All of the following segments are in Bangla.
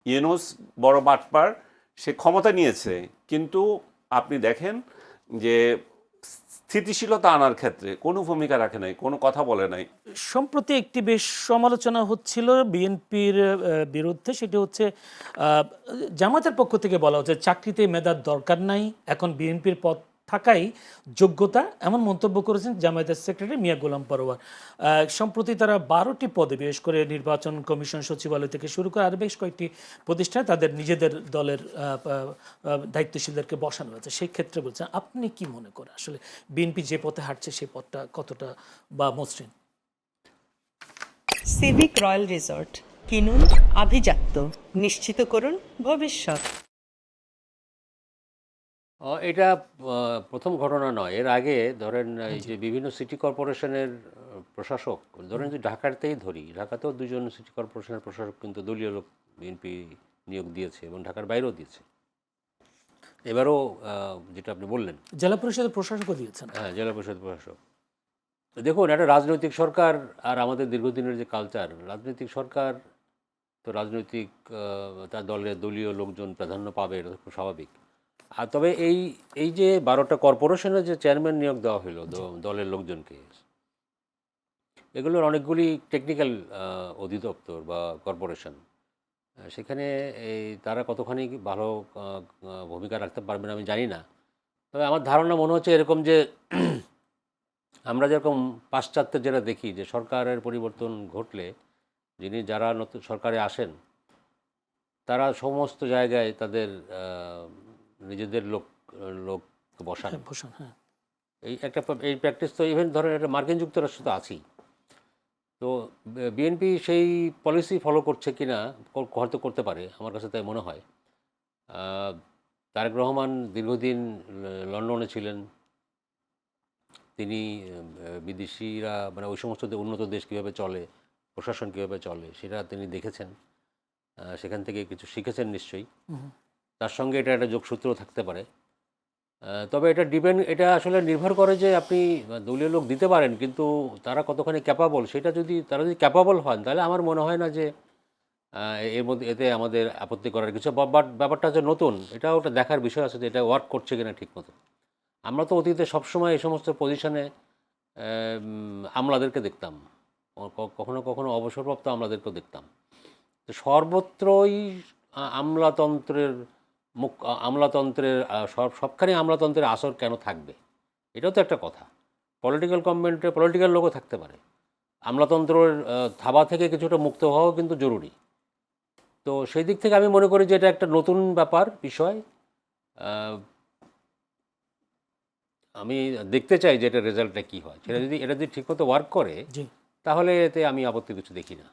ইউনূস বড় বাটপার, সে ক্ষমতা নিয়েছে, কিন্তু আপনি দেখেন যে স্থিতিশীলতা আনার ক্ষেত্রে কোনো ভূমিকা রাখে নাই, কোনো কথা বলে নাই। সম্প্রতি একটি বেশ সমালোচনা হচ্ছিল বিএনপির বিরুদ্ধে, সেটি হচ্ছে জামাতের পক্ষ থেকে বলা হচ্ছে চাকরিতে মেধার দরকার নাই, এখন বিএনপির পদ থাকাই যোগ্যতা, এমন মন্তব্য করেছেন জামায়াতের সেক্রেটারি মিয়া গোলাম পরোয়ার। সম্প্রতি তারা 12টি পদে, বিশেষ করে নির্বাচন কমিশন সচিবালয় থেকে শুরু করে আর বেশ কয়েকটি প্রতিষ্ঠানে তাদের নিজেদের দলের দায়িত্বশীলদেরকে বসানো হয়েছে। সেই ক্ষেত্রে বলছেন, আপনি কি মনে করেন আসলে বিএনপি যে পথে হাঁটছে সেই পথটা কতটা বা মসৃণ? সিভিক রয়্যাল রিসর্ট কিনুন আভিজাত্য, নিশ্চিত করুন ভবিষ্যৎ। এটা প্রথম ঘটনা নয়। এর আগে ধরেন এই যে বিভিন্ন সিটি কর্পোরেশনের প্রশাসক, ধরেন যে ঢাকাতেই ধরি, ঢাকাতেও দুজন সিটি কর্পোরেশনের প্রশাসক কিন্তু দলীয় লোক বিএনপি নিয়োগ দিয়েছে এবং ঢাকার বাইরেও দিয়েছে। এবারও যেটা আপনি বললেন, জেলা পরিষদের প্রশাসকও দিয়েছেন। হ্যাঁ, জেলা পরিষদ প্রশাসক। দেখুন, একটা রাজনৈতিক সরকার আর আমাদের দীর্ঘদিনের যে কালচার, রাজনৈতিক সরকার তো রাজনৈতিক তার দলীয় লোকজন প্রাধান্য পাবে, এটা খুব স্বাভাবিক। আর তবে এই এই যে 12টা কর্পোরেশনের যে চেয়ারম্যান নিয়োগ দেওয়া হলো দলের লোকজনকে, এগুলোর অনেকগুলি টেকনিক্যাল অধিদপ্তর বা কর্পোরেশন। সেখানে এই তারা কতখানি ভালো ভূমিকা রাখতে পারবেন আমি জানি না। তবে আমার ধারণা মনে হচ্ছে এরকম যে আমরা যেরকম পাশ্চাত্যের যেটা দেখি যে সরকারের পরিবর্তন ঘটলে যারা নতুন সরকারে আসেন তারা সমস্ত জায়গায় তাদের নিজেদের লোক বসান। হ্যাঁ। এই প্র্যাকটিস তো ইভেন ধরেন এটা মার্কিন যুক্তরাষ্ট্র তো আছেই। তো বিএনপি সেই পলিসি ফলো করছে কি না, হয়তো করতে পারে, আমার কাছে তাই মনে হয়। তারেক রহমান দীর্ঘদিন লন্ডনে ছিলেন। তিনি বিদেশিরা মানে ওই সমস্ত উন্নত দেশ কীভাবে চলে, প্রশাসন কীভাবে চলে সেটা তিনি দেখেছেন, সেখান থেকে কিছু শিখেছেন নিশ্চয়ই। তার সঙ্গে এটা একটা যোগসূত্র থাকতে পারে। তবে এটা আসলে নির্ভর করে যে আপনি দলীয় লোক দিতে পারেন, কিন্তু তারা কতখানি ক্যাপাবল, তারা যদি ক্যাপাবল হন তাহলে আমার মনে হয় না যে এর মধ্যে এতে আমাদের আপত্তি করার কিছু। বাট ব্যাপারটা যে নতুন, এটাও ওটা দেখার বিষয় আছে যে এটা ওয়ার্ক করছে কিনা ঠিক মতো। আমরা তো অতীতে সবসময় এই সমস্ত পজিশনে আমলাদেরকে দেখতাম, কখনো কখনো অবসরপ্রাপ্ত আমলাদেরকেও দেখতাম। তো সর্বত্রই আমলাতন্ত্রের আমলাতন্ত্রের সবখানে আমলাতন্ত্রের আসর কেন থাকবে, এটাও তো একটা কথা। পলিটিক্যাল গভর্নমেন্টে পলিটিক্যাল লোকও থাকতে পারে। আমলাতন্ত্রের থাবা থেকে কিছুটা মুক্ত হওয়াও কিন্তু জরুরি। তো সেই দিক থেকে আমি মনে করি যে এটা একটা নতুন বিষয়। আমি দেখতে চাই যে এটা রেজাল্টটা কী হয়। এটা যদি ঠিকমতো ওয়ার্ক করে তাহলে এতে আমি আপত্তি কিছু দেখি না।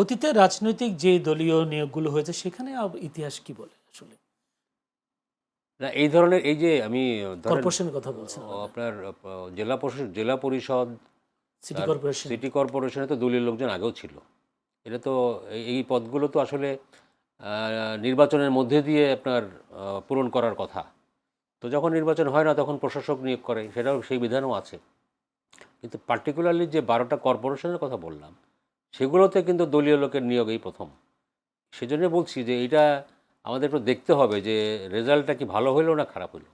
অতীতে রাজনৈতিক যে দলীয় নিয়োগগুলো হয়েছে সেখানে ইতিহাস কি বলে আসলে? না, এই ধরনের এই যে আমি কর্পোরেশনের কথা বলছেন, আপনার জেলা পরিষদ, সিটি কর্পোরেশনে তো দলীয় লোকজন আগেও ছিল। এটা তো এই পদগুলো তো আসলে নির্বাচনের মধ্যে দিয়ে আপনার পূরণ করার কথা। তো যখন নির্বাচন হয় না তখন প্রশাসক নিয়োগ করে, সেটাও সেই বিধানও আছে। কিন্তু পার্টিকুলারলি যে 12টা কর্পোরেশনের কথা বললাম সেগুলোতে কিন্তু দলীয় লোকের নিয়োগ এই প্রথম। সেজন্য বলছি যে এটা আমাদের একটু দেখতে হবে যে রেজাল্টটা কি ভালো হইলো না খারাপ হইলো।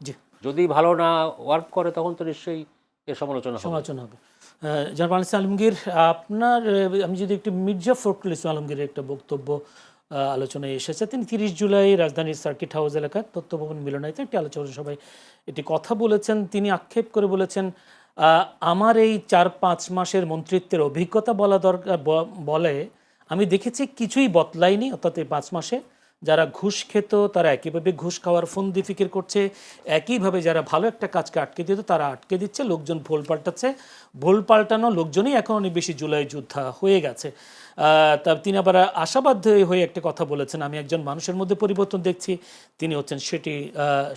যদি ভালো না ওয়ার্ক করে তখন তো নিশ্চয়ই এর সমালোচনা হবে। জানাব আলমগীর, আপনার আমি যদি একটু মির্জা ফখরুল ইসলাম আলমগীরের একটা বক্তব্য আলোচনায় এসেছে। তিনি 30 জুলাই রাজধানীর সার্কিট হাউস এলাকার তথ্যভবন মিলনায়তনে একটি আলোচনা সভায় এটি কথা বলেছেন। তিনি আক্ষেপ করে বলেছেন, আমার এই 4-5 মাসের মন্ত্রিত্বের অভিজ্ঞতা বলে আমি দেখেছি কিছুই বদলায়নি। অর্থাৎ এই 5 মাসে যারা ঘুষ খেত তারা একইভাবে ঘুষ খাওয়ার ফন্দি ফিকির করছে, একইভাবে যারা ভালো একটা কাজকে আটকে দিত তারা আটকে দিচ্ছে, লোকজন ভুল পাল্টাচ্ছে, ভুল পাল্টানো লোকজনই এখন অনেক বেশি জুলাই যোদ্ধা হয়ে গেছে। তা তিনি আবার আশাবাদ হয়ে একটা কথা বলেছেন, আমি একজন মানুষের মধ্যে পরিবর্তন দেখছি, তিনি হচ্ছেন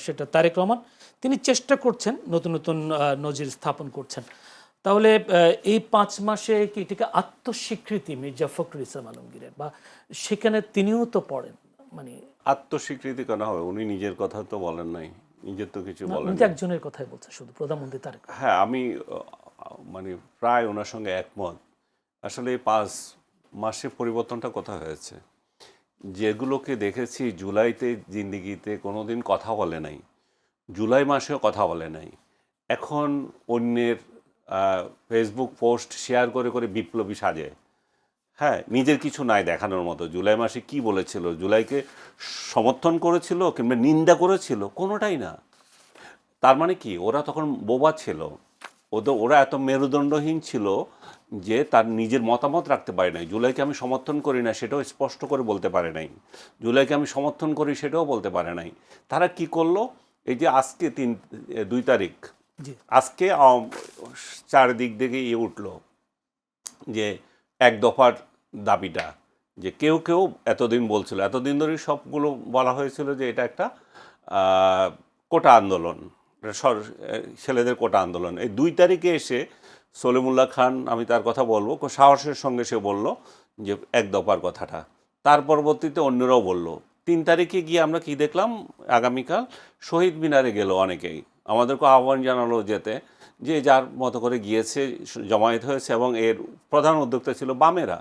সেটা তারেক রহমান। তিনি চেষ্টা করছেন, নতুন নতুন নজির স্থাপন করছেন। তাহলে এই 5 মাসে কি এটিকে আত্মস্বীকৃতি মির্জা ফখরুল ইসলাম আলমগীরের, বা সেখানে তিনিও তো পড়েন, মানে আত্মস্বীকৃতি কেন হবে? উনি নিজের কথা তো বলেন নাই, নিজের তো কিছু বলেন উনি নাই। একজনের কথাই বলছে, শুধু প্রধানমন্ত্রী তারেক। হ্যাঁ, আমি মানে প্রায় ওনার সঙ্গে একমত। আসলে এই 5 মাসে পরিবর্তনটা কোথায় হয়েছে? যেগুলোকে দেখেছি জুলাইতে জিন্দিগিতে কোনোদিন কথা বলে নাই, জুলাই মাসেও কথা বলে নাই, এখন অন্যের ফেসবুক পোস্ট শেয়ার করে করে বিপ্লবী সাজে। হ্যাঁ, নিজের কিছু নাই দেখানোর মতো। জুলাই মাসে কি বলেছিল, জুলাইকে সমর্থন করেছিল কিংবা নিন্দা করেছিল, কোনোটাই না। তার মানে কি, ওরা তখন বোবা ছিল, ওরা এত মেরুদণ্ডহীন ছিল যে তার নিজের মতামত রাখতে পারে নাই। জুলাইকে আমি সমর্থন করি না সেটাও স্পষ্ট করে বলতে পারে নাই, জুলাইকে আমি সমর্থন করি সেটাও বলতে পারে নাই। তারা কি করলো, এই যে আজকে 2 তারিখ, জি আজকে চারিদিক থেকে উঠলো যে এক দফার দাবিটা, যে কেউ কেউ এতদিন বলছিল, এতদিন ধরেই সবগুলো বলা হয়েছিল যে এটা একটা কোটা আন্দোলন, ছেলেদের কোটা আন্দোলন। এই 2 তারিখে এসে সলিমুল্লাহ খান, আমি তার কথা বলবো, সাহসের সঙ্গে সে বলল যে এক দফার কথাটা। তার পরবর্তীতে অন্যরাও বলল। 3 তারিখে গিয়ে আমরা কি দেখলাম, আগামীকাল শহীদ মিনারে গেল অনেকেই, আমাদেরকে আহ্বান জানালো যেতে, যে যার মতো করে গিয়েছে, জমায়েত হয়েছে, এবং এর প্রধান উদ্যোক্তা ছিল বামেরা,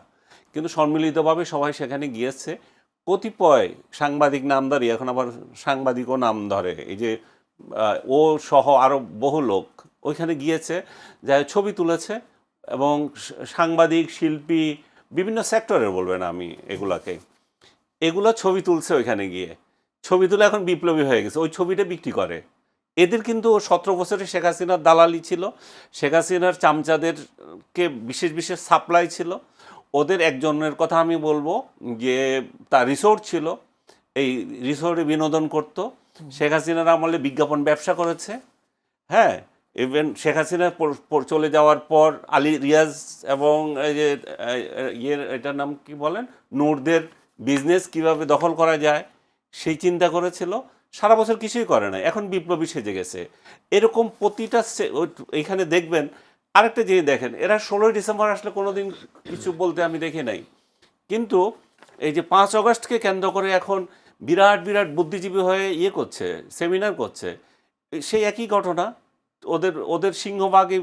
কিন্তু সম্মিলিতভাবে সবাই সেখানে গিয়েছে। কতিপয় সাংবাদিক নামধারী এখন আবার সাংবাদিকও নাম ধরে, এই যে ও সহ আরও বহু লোক ওইখানে গিয়েছে, যা ছবি তুলেছে, এবং সাংবাদিক, শিল্পী, বিভিন্ন সেক্টরের বলবেন আমি এগুলা ছবি তুলছে ওইখানে গিয়ে, ছবি তুলে এখন বিপ্লবী হয়ে গেছে, ওই ছবিটা বিক্রি করে। এদের কিন্তু 17 বছরে শেখ হাসিনার দালালি ছিল, শেখ হাসিনার চামচাদেরকে বিশেষ বিশেষ সাপ্লাই ছিল। ওদের একজনের কথা আমি বলবো, যে তার রিসোর্ট ছিল, এই রিসোর্টে বিনোদন করত, শেখ হাসিনার আমলে বিজ্ঞাপন ব্যবসা করেছে। হ্যাঁ, ইভেন শেখ হাসিনা চলে যাওয়ার পর আলী রিয়াজ এবং এই যে এটার নাম কি বলেন, নূরদের বিজনেস কিভাবে দখল করা যায় সেই চিন্তা করেছিল। সারা বছর কিছুই করে না, এখন বিপ্লবী সেজে গেছে। এরকম প্রতিটা এইখানে দেখবেন। আরেকটা জিনিস দেখেন, এরা 16ই ডিসেম্বর আসলে কোনো দিন কিছু বলতে আমি দেখি নাই, কিন্তু এই যে 5 আগস্টকে কেন্দ্র করে এখন বিরাট বিরাট বুদ্ধিজীবী হয়ে করছে, সেমিনার করছে। সেই একই ঘটনা, ওদের সিংহভাগই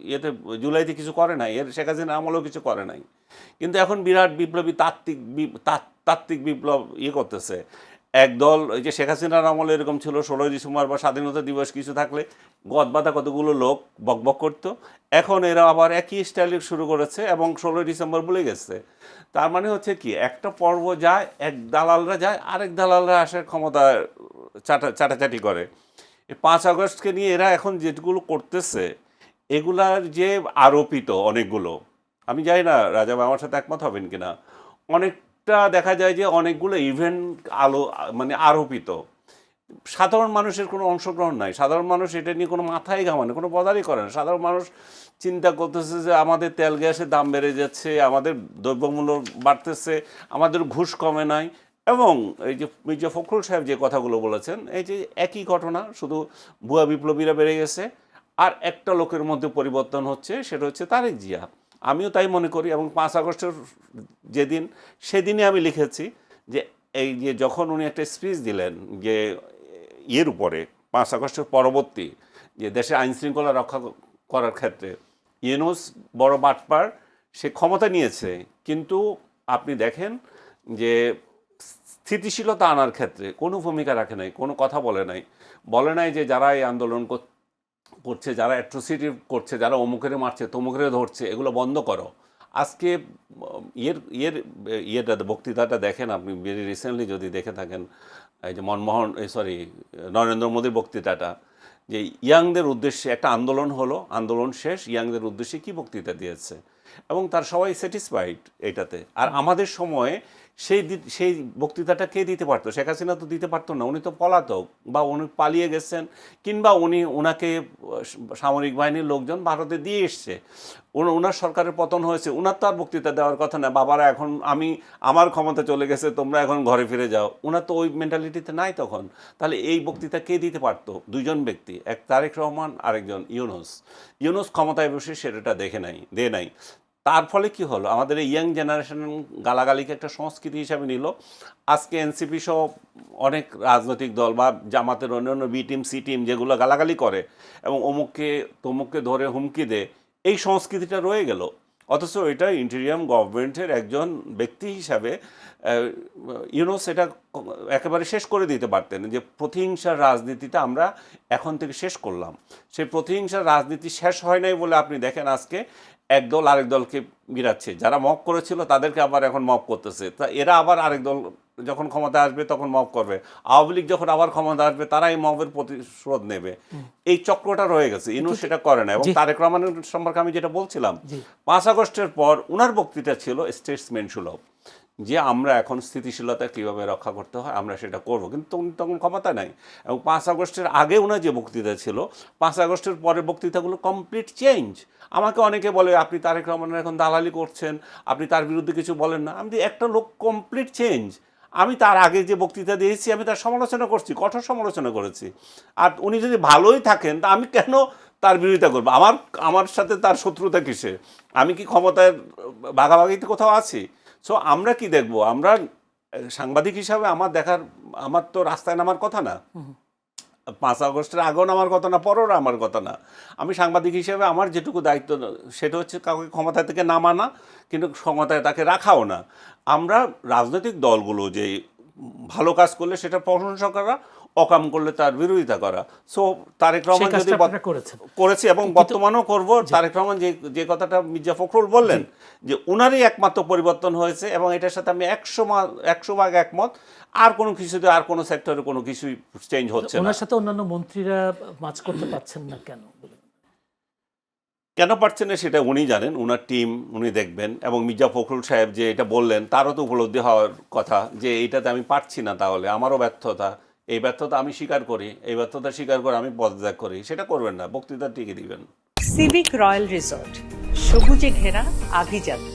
ইয়েতে জুলাইতে কিছু করে নাই, এর শেখ হাসিনা আমলেও কিছু করে নাই, কিন্তু এখন বিরাট বিপ্লবী তাত্ত্বিক বিপ্লব করতেছে। একদল, এই যে শেখ হাসিনার আমলে এরকম ছিল, 16ই ডিসেম্বর বা স্বাধীনতা দিবস কিছু থাকলে গদ বাঁধা কতগুলো লোক বকবক করতো, এখন এরা আবার একই স্টাইলে শুরু করেছে এবং 16ই ডিসেম্বর ভুলে গেছে। তার মানে হচ্ছে কি, একটা পর্ব যায়, এক দালালরা যায়, আরেক দালালরা আসে ক্ষমতা চাটাচাটি করে। এই 5 আগস্টকে নিয়ে এরা এখন যেগুলো করতেছে, এগুলার যে আরোপিত অনেকগুলো, আমি জানি না রাজা আমার সাথে একমত হবেন কিনা, অনেকটা দেখা যায় যে অনেকগুলো ইভেন্ট মানে আরোপিত, সাধারণ মানুষের কোনো অংশগ্রহণ নাই। সাধারণ মানুষ এটা নিয়ে কোনো মাথায় ঘামানে, কোনো বদারই করে না। সাধারণ মানুষ চিন্তা করতেছে যে আমাদের তেল গ্যাসের দাম বেড়ে যাচ্ছে, আমাদের দ্রব্যমূল্য বাড়তেছে, আমাদের ঘুষ কমে নাই, এবং এই যে মির্জা ফখরুল সাহেব যে কথাগুলো বলেছেন, এই যে একই ঘটনা, শুধু ভুয়া বিপ্লবীরা বেড়ে গেছে আর একটা লোকের মধ্যে পরিবর্তন হচ্ছে, সেটা হচ্ছে তারেক জিয়া। আমিও তাই মনে করি, এবং 5 আগস্টের যেদিন, সেদিনে আমি লিখেছি যে এই যে যখন উনি একটা স্পিচ দিলেন যে উপরে 5 আগস্টের পরবর্তী যে দেশে আইনশৃঙ্খলা রক্ষা করার ক্ষেত্রে ইউনূস বড় বাটপার, সে ক্ষমতা নিয়েছে, কিন্তু আপনি দেখেন যে স্থিতিশীলতা আনার ক্ষেত্রে কোনো ভূমিকা রাখে নাই, কোনো কথা বলে নাই যে যারা এই আন্দোলন করছে, যারা অ্যাট্রোসিটি করছে, যারা অমুকের মারছে, তমুকের ধরছে, এগুলো বন্ধ করো। আজকে বক্তৃতাটা দেখেন আপনি, ভেরি রিসেন্টলি যদি দেখে থাকেন, এই যে নরেন্দ্র মোদীর বক্তৃতাটা, যে ইয়াংদের উদ্দেশ্যে একটা আন্দোলন হলো, আন্দোলন শেষ, ইয়াংদের উদ্দেশ্যে কি বক্তৃতা দিয়েছে, এবং তার সবাই স্যাটিসফাইড এটাতে। আর আমাদের সময়ে সেই বক্তৃতাটা কে দিতে পারতো? শেখ হাসিনা তো দিতে পারতো না, উনি তো পলাতক, বা উনি পালিয়ে গেছেন, কিংবা ওনাকে সামরিক বাহিনীর লোকজন ভারতে দিয়ে এসছে, ওনার সরকারের পতন হয়েছে, ওনার তো আর বক্তৃতা দেওয়ার কথা না, বাবারা এখন আমার ক্ষমতা চলে গেছে, তোমরা এখন ঘরে ফিরে যাও। ওনার তো ওই মেন্টালিটিতে নাই তখন। তাহলে এই বক্তৃতা কে দিতে পারতো? 2 জন ব্যক্তি, এক তারেক রহমান, আরেকজন ইউনূস ক্ষমতায় বসে সেটা দেয় নাই। তার ফলে কি হলো, আমাদের এই ইয়াং জেনারেশন গালাগালিকে একটা সংস্কৃতি হিসাবে নিল। আজকে এনসিপি সহ অনেক রাজনৈতিক দল বা জামাতের অন্যান্য বি টিম, সি টিম যেগুলো গালাগালি করে এবং অমুককে তমুককে ধরে হুমকি দেয়, এই সংস্কৃতিটা রয়ে গেল। অথচ এটা ইন্টেরিয়াম গভর্নমেন্টের একজন ব্যক্তি হিসাবে ইউনো সেটা একেবারে শেষ করে দিতে পারতেন, যে প্রতিহিংসার রাজনীতিটা আমরা এখন থেকে শেষ করলাম। সেই প্রতিহিংসার রাজনীতি শেষ হয় নাই বলে আপনি দেখেন আজকে এক দল আরেক দলকে গিরাচ্ছে, যারা মব করেছিল তাদেরকে আবার এখন মব করতেছে, তা এরা আবার আরেক দল যখন ক্ষমতা আসবে তখন মব করবে, আওয়ামী লীগ যখন আবার ক্ষমতা আসবে তারা এই মবের প্রতিশোধ নেবে। এই চক্রটা রয়ে গেছে, ইউনূস সেটা করে না। এবং তারেক রহমানের সম্পর্কে আমি যেটা বলছিলাম, 5 আগস্টের পর উনার বক্তৃতা ছিল স্টেটসম্যান সুলভ, যে আমরা এখন স্থিতিশীলতা কীভাবে রক্ষা করতে হয় আমরা সেটা করব, কিন্তু তখন ক্ষমতা নাই। এবং 5 আগস্টের আগে ওনার যে বক্তৃতা ছিল, 5 আগস্টের পরের বক্তৃতাগুলো কমপ্লিট চেঞ্জ। আমাকে অনেকে বলে আপনি তারেক রহমানের এখন দালালি করছেন, আপনি তার বিরুদ্ধে কিছু বলেন না। আমি একটা লোক কমপ্লিট চেঞ্জ। আমি তার আগে যে বক্তৃতা দিয়েছি আমি তার সমালোচনা করছি, কঠোর সমালোচনা করেছি। আর উনি যদি ভালোই থাকেন তা আমি কেন তার বিরোধিতা করবো? আমার সাথে তার শত্রুতা কিসে? আমি কি ক্ষমতায় ভাগাভাগিতে কোথাও আছি? সো আমরা কি দেখবো? আমরা সাংবাদিক হিসাবে আমার তো রাস্তায় নামার কথা না, 5 আগস্টের আগেও নামার কথা না, পরেও আমার কথা না। আমি সাংবাদিক হিসেবে আমার যেটুকু দায়িত্ব সেটা হচ্ছে কাউকে ক্ষমতা থেকে নামানা, কিন্তু ক্ষমতায় তাকে রাখাও না। আমরা রাজনৈতিক দলগুলো যে ভালো কাজ করলে সেটা প্রশংসা করা, অকাম করলে তার বিরোধিতা করা। সো তারেক রহমান যদি করেছি এবং বর্তমানেও করব, তারেক রহমান যে কথাটা মির্জা ফখরুল বললেন যে উনারই একমাত্র পরিবর্তন হয়েছে, এবং এটার সাথে আমি 100% একমত। আর কোনো কিছুতে, আর কোনো সেক্টরে কোনো কিছুই চেঞ্জ হচ্ছে না। ওনার সাথে অন্যান্য মন্ত্রীরা মাছ করতে পারছেন না কেন? কেন পারছেন না সেটা উনি জানেন, উনার টিম উনি দেখবেন। এবং মির্জা ফখরুল সাহেব যে এটা বললেন তারও তো উপলব্ধি হওয়ার কথা যে এইটাতে আমি পারছি না, তাহলে আমারও ব্যর্থতা, এই ব্যর্থতা আমি স্বীকার করি, এই ব্যর্থতা স্বীকার করে আমি পদত্যাগ করি। সেটা করবেন না, বক্তৃতা টিকে দিবেন। সিভিক রয়্যাল রিসোর্ট, সবুজে ঘেরা আভিজাত্য।